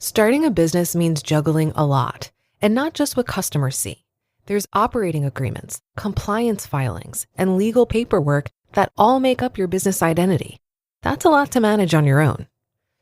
Starting a business means juggling a lot, and not just what customers see. There's operating agreements, compliance filings, and legal paperwork that all make up your business identity. That's a lot to manage on your own.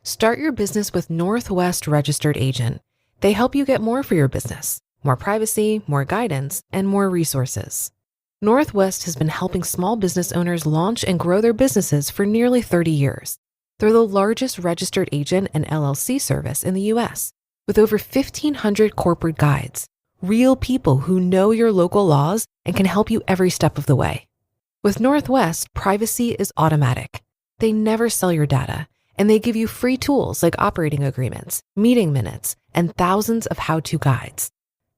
Start your business with Northwest Registered Agent. They help you get more for your business, more privacy, more guidance, and more resources. Northwest has been helping small business owners launch and grow their businesses for nearly 30 years. They're the largest registered agent and LLC service in the U.S., with over 1,500 corporate guides, real people who know your local laws and can help you every step of the way. With Northwest, privacy is automatic. They never sell your data, and they give you free tools like operating agreements, meeting minutes, and thousands of how-to guides.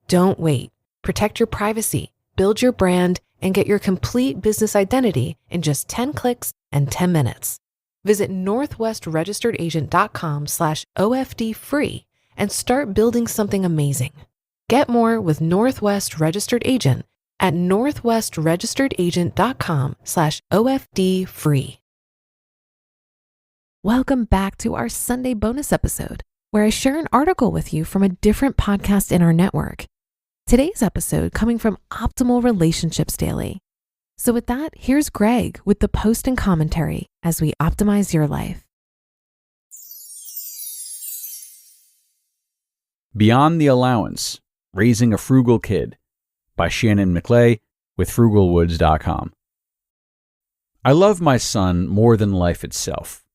Don't wait. Protect your privacy, build your brand, and get your complete business identity in just 10 clicks and 10 minutes. Visit northwestregisteredagent.com/OFD-free and start building something amazing. Get more with Northwest Registered Agent at northwestregisteredagent.com/OFD-free. Welcome back to our Sunday bonus episode, where I share an article with you from a different podcast in our network. Today's episode coming from Optimal Relationships Daily. So with that, here's Greg with the post and commentary as we optimize your life. Beyond the Allowance, Raising a Frugal Kid by Shannon McLay with Frugalwoods.com. I love my son more than life itself.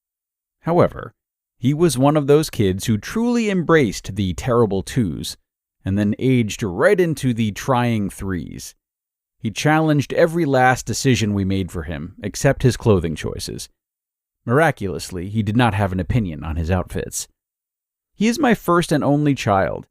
However, he was one of those kids who truly embraced the terrible twos and then aged right into the trying threes. He challenged every last decision we made for him, except his clothing choices. Miraculously, he did not have an opinion on his outfits. He is my first and only child,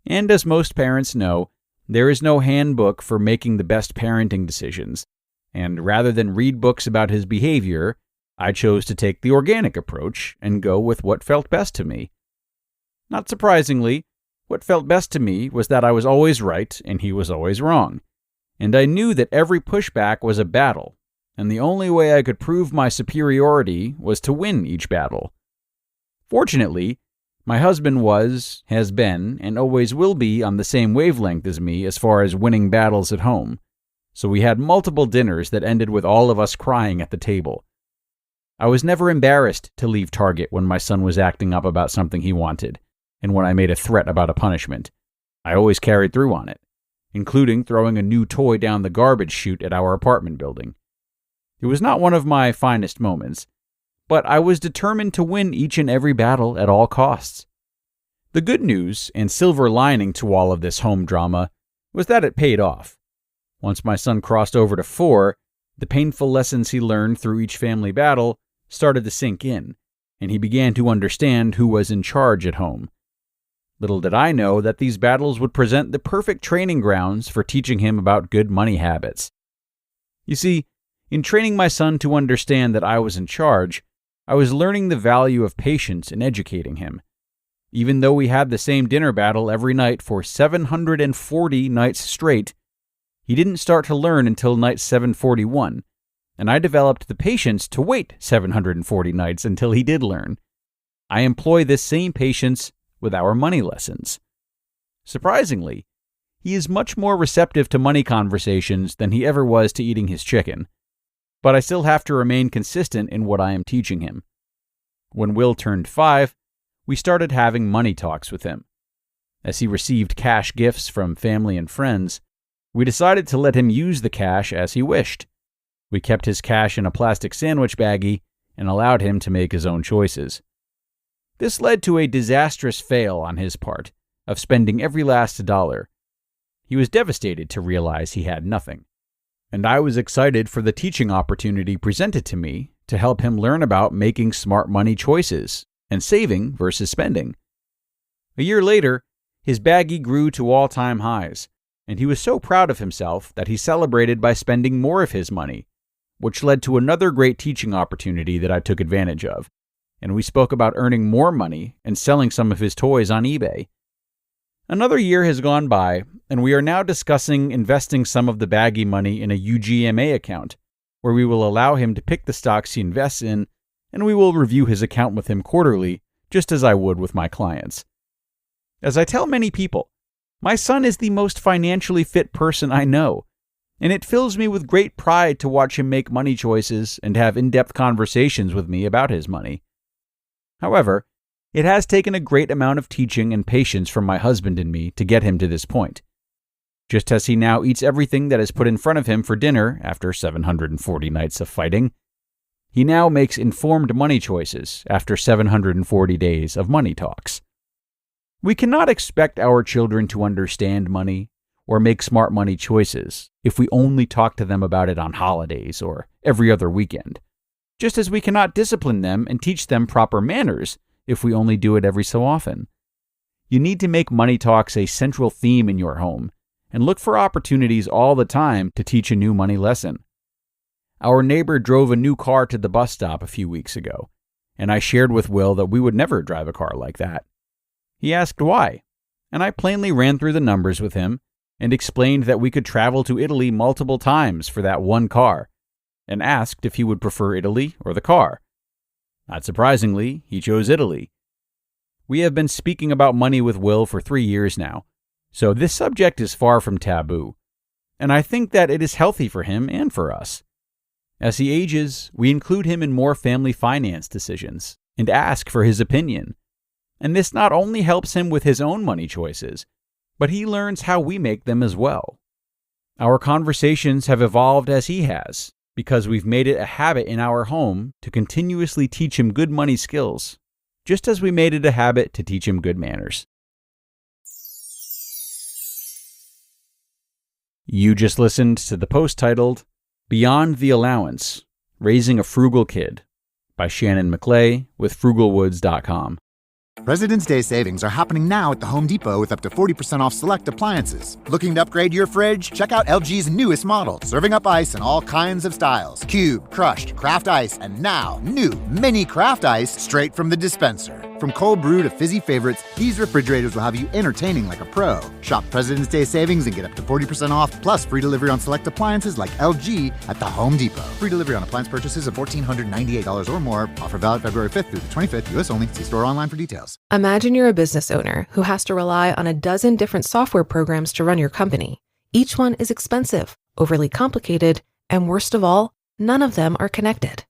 and as most parents know, there is no handbook for making the best parenting decisions, and rather than read books about his behavior, I chose to take the organic approach and go with what felt best to me. Not surprisingly, what felt best to me was that I was always right and he was always wrong. And I knew that every pushback was a battle, and the only way I could prove my superiority was to win each battle. Fortunately, my husband has been, and always will be on the same wavelength as me as far as winning battles at home, so we had multiple dinners that ended with all of us crying at the table. I was never embarrassed to leave Target when my son was acting up about something he wanted, and when I made a threat about a punishment. I always carried through on it, including throwing a new toy down the garbage chute at our apartment building. It was not one of my finest moments, but I was determined to win each and every battle at all costs. The good news and silver lining to all of this home drama was that it paid off. Once my son crossed over to 4, the painful lessons he learned through each family battle started to sink in, and he began to understand who was in charge at home. Little did I know that these battles would present the perfect training grounds for teaching him about good money habits. You see, in training my son to understand that I was in charge, I was learning the value of patience in educating him. Even though we had the same dinner battle every night for 740 nights straight, he didn't start to learn until night 741, and I developed the patience to wait 740 nights until he did learn. I employ this same patience with our money lessons. Surprisingly, he is much more receptive to money conversations than he ever was to eating his chicken, but I still have to remain consistent in what I am teaching him. When Will turned 5, we started having money talks with him. As he received cash gifts from family and friends, we decided to let him use the cash as he wished. We kept his cash in a plastic sandwich baggie and allowed him to make his own choices. This led to a disastrous fail on his part of spending every last dollar. He was devastated to realize he had nothing, and I was excited for the teaching opportunity presented to me to help him learn about making smart money choices and saving versus spending. A year later, his baggie grew to all-time highs, and he was so proud of himself that he celebrated by spending more of his money, which led to another great teaching opportunity that I took advantage of. And we spoke about earning more money and selling some of his toys on eBay. Another year has gone by, and we are now discussing investing some of the baggy money in a UGMA account, where we will allow him to pick the stocks he invests in, and we will review his account with him quarterly, just as I would with my clients. As I tell many people, my son is the most financially fit person I know, and it fills me with great pride to watch him make money choices and have in-depth conversations with me about his money. However, it has taken a great amount of teaching and patience from my husband and me to get him to this point. Just as he now eats everything that is put in front of him for dinner after 740 nights of fighting, he now makes informed money choices after 740 days of money talks. We cannot expect our children to understand money or make smart money choices if we only talk to them about it on holidays or every other weekend, just as we cannot discipline them and teach them proper manners if we only do it every so often. You need to make money talks a central theme in your home and look for opportunities all the time to teach a new money lesson. Our neighbor drove a new car to the bus stop a few weeks ago, and I shared with Will that we would never drive a car like that. He asked why, and I plainly ran through the numbers with him and explained that we could travel to Italy multiple times for that one car, and asked if he would prefer Italy or the car. Not surprisingly, he chose Italy. We have been speaking about money with Will for 3 years now, so this subject is far from taboo, and I think that it is healthy for him and for us. As he ages, we include him in more family finance decisions and ask for his opinion. And this not only helps him with his own money choices, but he learns how we make them as well. Our conversations have evolved as he has, because we've made it a habit in our home to continuously teach him good money skills, just as we made it a habit to teach him good manners. You just listened to the post titled, Beyond the Allowance, Raising a Frugal Kid by Shannon McLay with Frugalwoods.com. President's Day savings are happening now at the Home Depot with up to 40% off select appliances. Looking to upgrade your fridge? Check out LG's newest model, serving up ice in all kinds of styles. Cube, crushed, craft ice, and now new mini craft ice straight from the dispenser. From cold brew to fizzy favorites, these refrigerators will have you entertaining like a pro. Shop President's Day savings and get up to 40% off, plus free delivery on select appliances like LG at the Home Depot. Free delivery on appliance purchases of $1,498 or more. Offer valid February 5th through the 25th, U.S. only. See store online for details. Imagine you're a business owner who has to rely on a dozen different software programs to run your company. Each one is expensive, overly complicated, and worst of all, none of them are connected.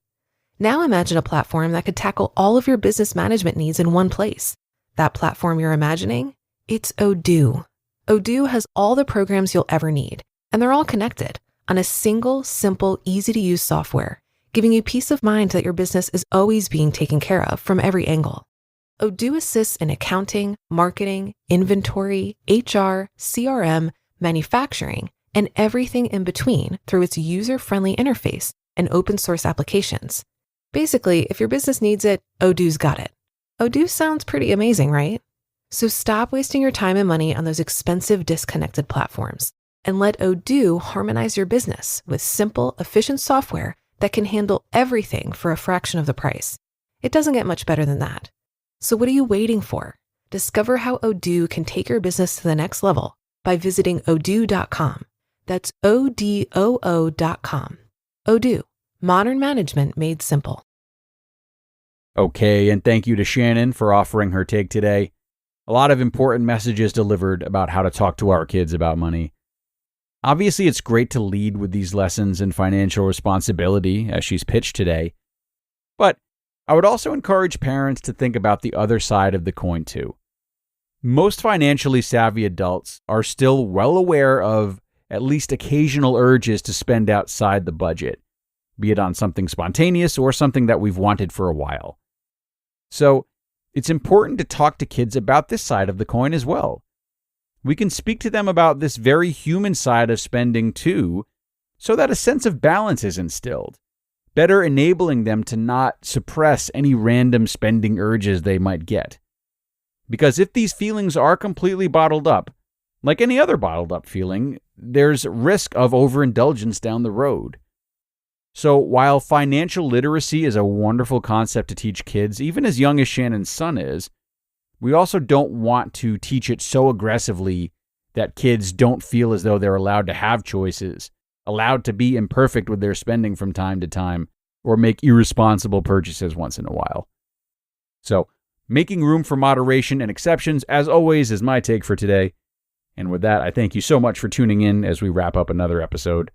Now imagine a platform that could tackle all of your business management needs in one place. That platform you're imagining? It's Odoo. Odoo has all the programs you'll ever need, and they're all connected on a single, simple, easy-to-use software, giving you peace of mind that your business is always being taken care of from every angle. Odoo assists in accounting, marketing, inventory, HR, CRM, manufacturing, and everything in between through its user-friendly interface and open-source applications. Basically, if your business needs it, Odoo's got it. Odoo sounds pretty amazing, right? So stop wasting your time and money on those expensive, disconnected platforms and let Odoo harmonize your business with simple, efficient software that can handle everything for a fraction of the price. It doesn't get much better than that. So what are you waiting for? Discover how Odoo can take your business to the next level by visiting odoo.com. That's ODOO.com. Odoo, modern management made simple. Okay, and thank you to Shannon for offering her take today. A lot of important messages delivered about how to talk to our kids about money. Obviously, it's great to lead with these lessons in financial responsibility as she's pitched today. But I would also encourage parents to think about the other side of the coin too. Most financially savvy adults are still well aware of at least occasional urges to spend outside the budget, be it on something spontaneous or something that we've wanted for a while. So it's important to talk to kids about this side of the coin as well. We can speak to them about this very human side of spending too, so that a sense of balance is instilled, better enabling them to not suppress any random spending urges they might get. Because if these feelings are completely bottled up, like any other bottled up feeling, there's risk of overindulgence down the road. So while financial literacy is a wonderful concept to teach kids, even as young as Shannon's son is, we also don't want to teach it so aggressively that kids don't feel as though they're allowed to have choices, allowed to be imperfect with their spending from time to time, or make irresponsible purchases once in a while. So Making room for moderation and exceptions, as always, is my take for today. And with that, I thank you so much for tuning in as we wrap up another episode.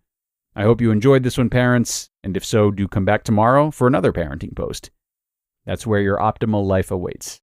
I hope you enjoyed this one, parents, and if so, do come back tomorrow for another parenting post. That's where your optimal life awaits.